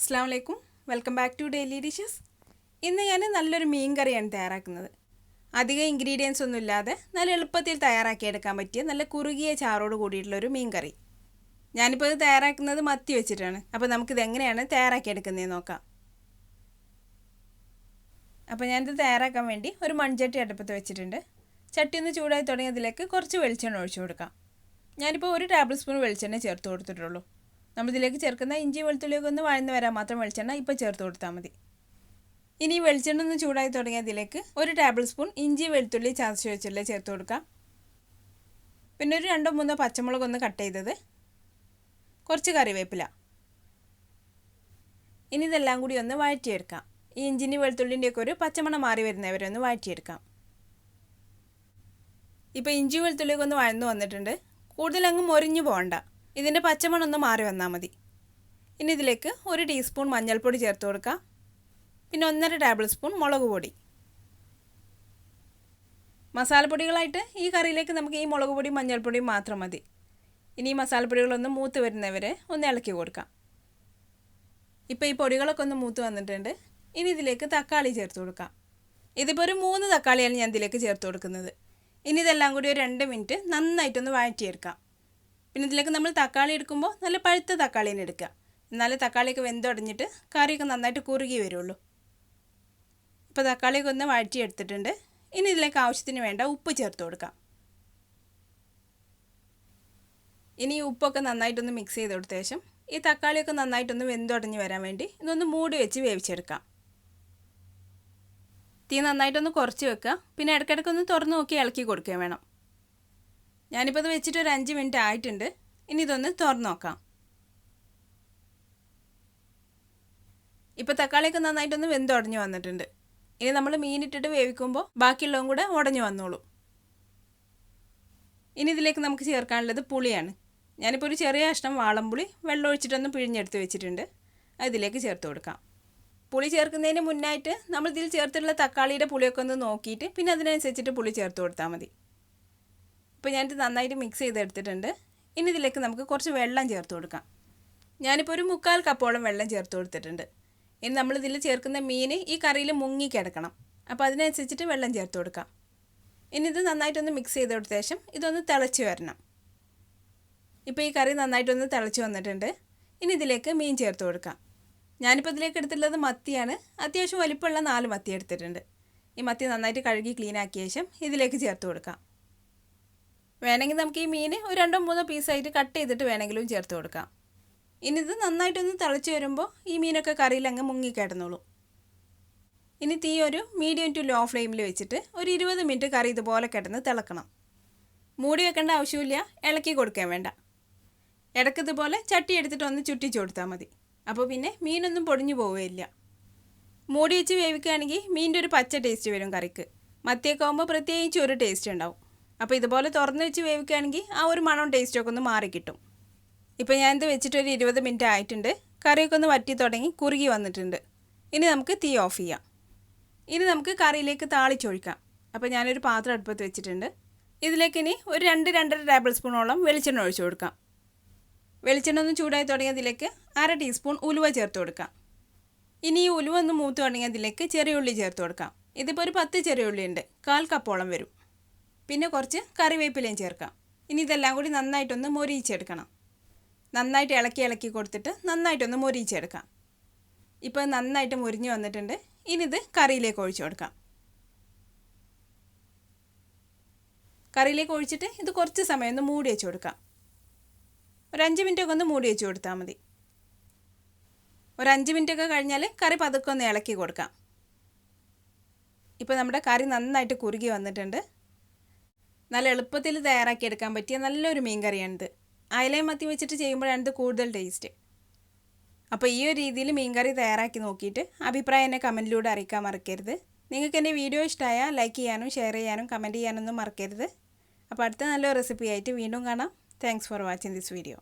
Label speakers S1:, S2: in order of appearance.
S1: Assalamu alaikum. Welcome back to Daily Dishes. ഇന്ന് ഞാൻ നല്ലൊരു മീൻ കറിയാണ് തയ്യാറാക്കുന്നത്. അധിക ഇൻഗ്രീഡിയൻസ് ഒന്നും ഇല്ലാതെ നല്ല എളുപ്പത്തിൽ തയ്യാറാക്കി എടുക്കാൻ പറ്റിയ നല്ല കുറുകിയ ചാറോട് കൂടിയിട്ടുള്ള ഒരു മീൻ കറി. ഞാനിപ്പോൾ ഇത് തയ്യാറാക്കുന്നത് മത്തി വെച്ചിട്ടാണ്. അപ്പോൾ നമുക്കിത് എങ്ങനെയാണ് തയ്യാറാക്കി എടുക്കുന്നതെന്ന് നോക്കാം. അപ്പോൾ ഞാനിത് തയ്യാറാക്കാൻ വേണ്ടി ഒരു മൺചട്ടി അടുപ്പത്ത് വെച്ചിട്ടുണ്ട്. ചട്ടി ഒന്ന് ചൂടായി തുടങ്ങിയതിലേക്ക് കുറച്ച് വെളിച്ചെണ്ണ ഒഴിച്ചു കൊടുക്കാം. ഞാനിപ്പോൾ 1 ടേബിൾ സ്പൂൺ വെളിച്ചെണ്ണ ചേർത്ത് കൊടുത്തിട്ടുള്ളൂ. നമ്മളിതിലേക്ക് ചേർക്കുന്ന ഇഞ്ചി വെളുത്തുള്ളിയൊക്കെ ഒന്ന് വഴന്ന് വരാൻ മാത്രം വെളിച്ചെണ്ണ ഇപ്പോൾ ചേർത്ത് കൊടുത്താൽ മതി. ഇനി വെളിച്ചെണ്ണ ഒന്ന് ചൂടായി തുടങ്ങിയതിലേക്ക് 1 ടേബിൾ സ്പൂൺ ഇഞ്ചി വെളുത്തുള്ളി ചതച്ച് വെച്ചുള്ള ചേർത്ത് കൊടുക്കാം. പിന്നെ ഒരു 2-3 പച്ചമുളക് ഒന്ന് കട്ട് ചെയ്തത്, കുറച്ച് കറിവേപ്പില. ഇനി ഇതെല്ലാം കൂടി ഒന്ന് വഴറ്റിയെടുക്കാം. ഈ ഇഞ്ചിൻ്റെ വെളുത്തുള്ളിൻ്റെയൊക്കെ ഒരു പച്ചമണം മാറി വരുന്നവരെ ഒന്ന് വഴറ്റിയെടുക്കാം. ഇപ്പോൾ ഇഞ്ചി വെളുത്തുള്ളിയൊക്കെ ഒന്ന് വഴന്നു വന്നിട്ടുണ്ട്. കൂടുതൽ അങ്ങ് മൊരിഞ്ഞു പോകണ്ട, ഇതിൻ്റെ പച്ചമണം ഒന്ന് മാറി വന്നാൽ മതി. ഇനി ഇതിലേക്ക് 1 ടീസ്പൂൺ മഞ്ഞൾപ്പൊടി ചേർത്ത് കൊടുക്കാം. പിന്നെ 1.5 ടേബിൾ സ്പൂൺ മുളക് പൊടി. മസാലപ്പൊടികളായിട്ട് ഈ കറിയിലേക്ക് നമുക്ക് ഈ മുളക് പൊടിയും മഞ്ഞൾപ്പൊടിയും മാത്രം മതി. ഇനി ഈ മസാലപ്പൊടികളൊന്ന് മൂത്ത് വരുന്നവരെ ഒന്ന് ഇളക്കി കൊടുക്കാം. ഇപ്പോൾ ഈ പൊടികളൊക്കെ ഒന്ന് മൂത്ത് വന്നിട്ടുണ്ട്. ഇനി ഇതിലേക്ക് തക്കാളി ചേർത്ത് കൊടുക്കാം. ഇതിപ്പോൾ ഒരു 3 തക്കാളിയാണ് ഞാൻ ഇതിലേക്ക് ചേർത്ത് കൊടുക്കുന്നത്. ഇനി ഇതെല്ലാം കൂടി ഒരു 2 മിനിറ്റ് നന്നായിട്ടൊന്ന് വഴറ്റിയെടുക്കാം. പിന്നെ ഇതിലേക്ക് നമ്മൾ തക്കാളി എടുക്കുമ്പോൾ നല്ല പഴുത്ത തക്കാളീനെ എടുക്കുക. എന്നാലും തക്കാളിയൊക്കെ വെന്തുടഞ്ഞിട്ട് കറിയൊക്കെ നന്നായിട്ട് കുറുകി വരുള്ളൂ. ഇപ്പോൾ തക്കാളിയൊക്കെ ഒന്ന് വഴറ്റിയെടുത്തിട്ടുണ്ട്. ഇനി ഇതിലേക്ക് ആവശ്യത്തിന് വേണ്ട ഉപ്പ് ചേർത്ത് കൊടുക്കാം. ഇനി ഈ ഉപ്പൊക്കെ നന്നായിട്ടൊന്ന് മിക്സ് ചെയ്ത് കൊടുത്ത ശേഷം ഈ തക്കാളിയൊക്കെ നന്നായിട്ടൊന്ന് വെന്തുടഞ്ഞ് വരാൻ വേണ്ടി ഇതൊന്ന് മൂടി വെച്ച് വേവിച്ചെടുക്കാം. തീ നന്നായിട്ടൊന്ന് കുറച്ച് വെക്കുക. പിന്നെ ഇടയ്ക്കിടയ്ക്കൊന്ന് തുറന്ന് നോക്കി ഇളക്കി കൊടുക്കുകയും വേണം. ഞാനിപ്പോൾ ഇത് വെച്ചിട്ട് ഒരു 5 മിനിറ്റ് ആയിട്ടുണ്ട്. ഇനി ഇതൊന്ന് തുറന്ന് നോക്കാം. ഇപ്പോൾ തക്കാളിയൊക്കെ നന്നായിട്ടൊന്ന് വെന്തുടഞ്ഞ് വന്നിട്ടുണ്ട്. ഇനി നമ്മൾ മീനിട്ടിട്ട് വേവിക്കുമ്പോൾ ബാക്കിയുള്ളതും കൂടെ ഉടഞ്ഞു വന്നോളൂ. ഇനി ഇതിലേക്ക് നമുക്ക് ചേർക്കാനുള്ളത് പുളിയാണ്. ഞാനിപ്പോൾ ഒരു ചെറിയ കഷ്ണം വാളംപുളി വെള്ളം ഒഴിച്ചിട്ടൊന്ന് പിഴിഞ്ഞെടുത്ത് വെച്ചിട്ടുണ്ട്. അതിലേക്ക് ചേർത്ത് കൊടുക്കാം. പുളി ചേർക്കുന്നതിന് മുന്നായിട്ട് നമ്മൾ ഇതിൽ ചേർത്തിട്ടുള്ള തക്കാളിയുടെ പുളിയൊക്കെ ഒന്ന് നോക്കിയിട്ട് പിന്നെ അതിനനുസരിച്ചിട്ട് പുളി ചേർത്ത് കൊടുത്താൽ മതി. ഇപ്പോൾ ഞാനിത് നന്നായിട്ട് മിക്സ് ചെയ്തെടുത്തിട്ടുണ്ട്. ഇനി ഇതിലേക്ക് നമുക്ക് കുറച്ച് വെള്ളം ചേർത്ത് കൊടുക്കാം. ഞാനിപ്പോൾ ഒരു 3/4 കപ്പോളം വെള്ളം ചേർത്ത് കൊടുത്തിട്ടുണ്ട്. ഇനി നമ്മളിതിൽ ചേർക്കുന്ന മീൻ ഈ കറിയിൽ മുങ്ങി കിടക്കണം. അപ്പോൾ അതിനനുസരിച്ചിട്ട് വെള്ളം ചേർത്ത് കൊടുക്കാം. ഇനി ഇത് നന്നായിട്ടൊന്ന് മിക്സ് ചെയ്ത് കൊടുത്ത ശേഷം ഇതൊന്ന് തിളച്ച് വരണം. ഇപ്പോൾ ഈ കറി നന്നായിട്ടൊന്ന് തിളച്ച് വന്നിട്ടുണ്ട്. ഇനി ഇതിലേക്ക് മീൻ ചേർത്ത് കൊടുക്കാം. ഞാനിപ്പോൾ ഇതിലേക്ക് എടുത്തിട്ടുള്ളത് മത്തിയാണ്. അത്യാവശ്യം വലിപ്പമുള്ള 4 മത്തി എടുത്തിട്ടുണ്ട്. ഈ മത്തി നന്നായിട്ട് കഴുകി ക്ലീൻ ആക്കിയ ശേഷം ഇതിലേക്ക് ചേർത്ത് കൊടുക്കാം. വേണമെങ്കിൽ നമുക്ക് ഈ മീൻ ഒരു 2-3 പീസായിട്ട് കട്ട് ചെയ്തിട്ട് വേണമെങ്കിലും ചേർത്ത് കൊടുക്കാം. ഇനി ഇത് നന്നായിട്ടൊന്ന് തിളച്ച് വരുമ്പോൾ ഈ മീനൊക്കെ കറിയിൽ അങ്ങ് മുങ്ങിക്കിടന്നോളൂ. ഇനി തീ ഒരു മീഡിയം ടു ലോ ഫ്ലെയിമിൽ വെച്ചിട്ട് ഒരു 20 മിനിറ്റ് കറി ഇതുപോലെ കിടന്ന് തിളക്കണം. മൂടി വെക്കേണ്ട ആവശ്യമില്ല, ഇളക്കി കൊടുക്കാൻ വേണ്ട. ഇടയ്ക്ക് ഇതുപോലെ ചട്ടി എടുത്തിട്ട് ഒന്ന് ചുറ്റിച്ചു കൊടുത്താൽ മതി. അപ്പോൾ പിന്നെ മീനൊന്നും പൊടിഞ്ഞു പോവുകയില്ല. മൂടി വെച്ച് വേവിക്കുകയാണെങ്കിൽ മീനിൻ്റെ ഒരു പച്ച ടേസ്റ്റ് വരും കറിക്ക്. മത്തിയൊക്കെ ആകുമ്പോൾ പ്രത്യേകിച്ച് ഒരു ടേസ്റ്റ് ഉണ്ടാവും. അപ്പോൾ ഇതുപോലെ തുറന്ന് വെച്ച് വേവിക്കുകയാണെങ്കിൽ ആ ഒരു മണം ടേസ്റ്റൊക്കെ ഒന്ന് മാറിക്കിട്ടും. ഇപ്പോൾ ഞാനിത് വെച്ചിട്ട് ഒരു 20 മിനിറ്റ് ആയിട്ടുണ്ട്. കറിയൊക്കെ ഒന്ന് വറ്റി തുടങ്ങി കുറുകി വന്നിട്ടുണ്ട്. ഇനി നമുക്ക് തീ ഓഫ് ചെയ്യാം. ഇനി നമുക്ക് കറിയിലേക്ക് താളിച്ചൊഴിക്കാം. അപ്പോൾ ഞാനൊരു പാത്രം അടുപ്പത്ത് വെച്ചിട്ടുണ്ട്. ഇതിലേക്ക് ഇനി ഒരു 2-2.5 ടേബിൾ സ്പൂണോളം വെളിച്ചെണ്ണ ഒഴിച്ചു കൊടുക്കാം. വെളിച്ചെണ്ണ ഒന്ന് ചൂടായി തുടങ്ങിയതിലേക്ക് 1/2 ടീസ്പൂൺ ഉലുവ ചേർത്ത് കൊടുക്കാം. ഇനി ഈ ഉലുവ ഒന്ന് മൂത്ത് തുടങ്ങിയതിലേക്ക് ചെറിയ ഉള്ളി ചേർത്ത് കൊടുക്കാം. ഇതിപ്പോൾ ഒരു 10 ചെറിയ ഉള്ളി ഉണ്ട്, 1/4 കപ്പോളം വരും. പിന്നെ കുറച്ച് കറിവേപ്പിലയും ചേർക്കാം. ഇനി ഇതെല്ലാം കൂടി നന്നായിട്ടൊന്ന് മൊരിയിച്ചെടുക്കണം. നന്നായിട്ട് ഇളക്കി കൊടുത്തിട്ട് നന്നായിട്ടൊന്ന് മൊരിയിച്ചെടുക്കാം. ഇപ്പോൾ നന്നായിട്ട് മൊരിഞ്ഞ് വന്നിട്ടുണ്ട്. ഇനി ഇത് കറിയിലേക്ക് ഒഴിച്ചു കൊടുക്കാം. കറിയിലേക്ക് ഒഴിച്ചിട്ട് ഇത് കുറച്ച് സമയം ഒന്ന് മൂടി വെച്ച് കൊടുക്കാം. ഒരു 5 മിനിറ്റൊക്കെ ഒന്ന് മൂടി വെച്ച് കൊടുത്താൽ മതി. ഒരു 5 മിനിറ്റൊക്കെ കഴിഞ്ഞാൽ കറി പതുക്കെ ഒന്ന് ഇളക്കി കൊടുക്കാം. ഇപ്പോൾ നമ്മുടെ കറി നന്നായിട്ട് കുറുകി വന്നിട്ടുണ്ട്. നല്ല എളുപ്പത്തിൽ തയ്യാറാക്കിയെടുക്കാൻ പറ്റിയ നല്ലൊരു മീൻ കറിയാണിത്. അയലയും മത്തി വെച്ചിട്ട് ചെയ്യുമ്പോഴാണ് ഇത് കൂടുതൽ ടേസ്റ്റ്. അപ്പോൾ ഈ ഒരു രീതിയിൽ മീൻ കറി തയ്യാറാക്കി നോക്കിയിട്ട് അഭിപ്രായം എന്നെ കമൻറ്റിലൂടെ അറിയിക്കാൻ മറക്കരുത്. നിങ്ങൾക്ക് എൻ്റെ വീഡിയോ ഇഷ്ടമായാൽ ലൈക്ക് ചെയ്യാനും ഷെയർ ചെയ്യാനും കമൻറ്റ് ചെയ്യാനൊന്നും മറക്കരുത്. അപ്പോൾ അടുത്ത നല്ലൊരു റെസിപ്പി ആയിട്ട് വീണ്ടും കാണാം. Thanks for watching this video.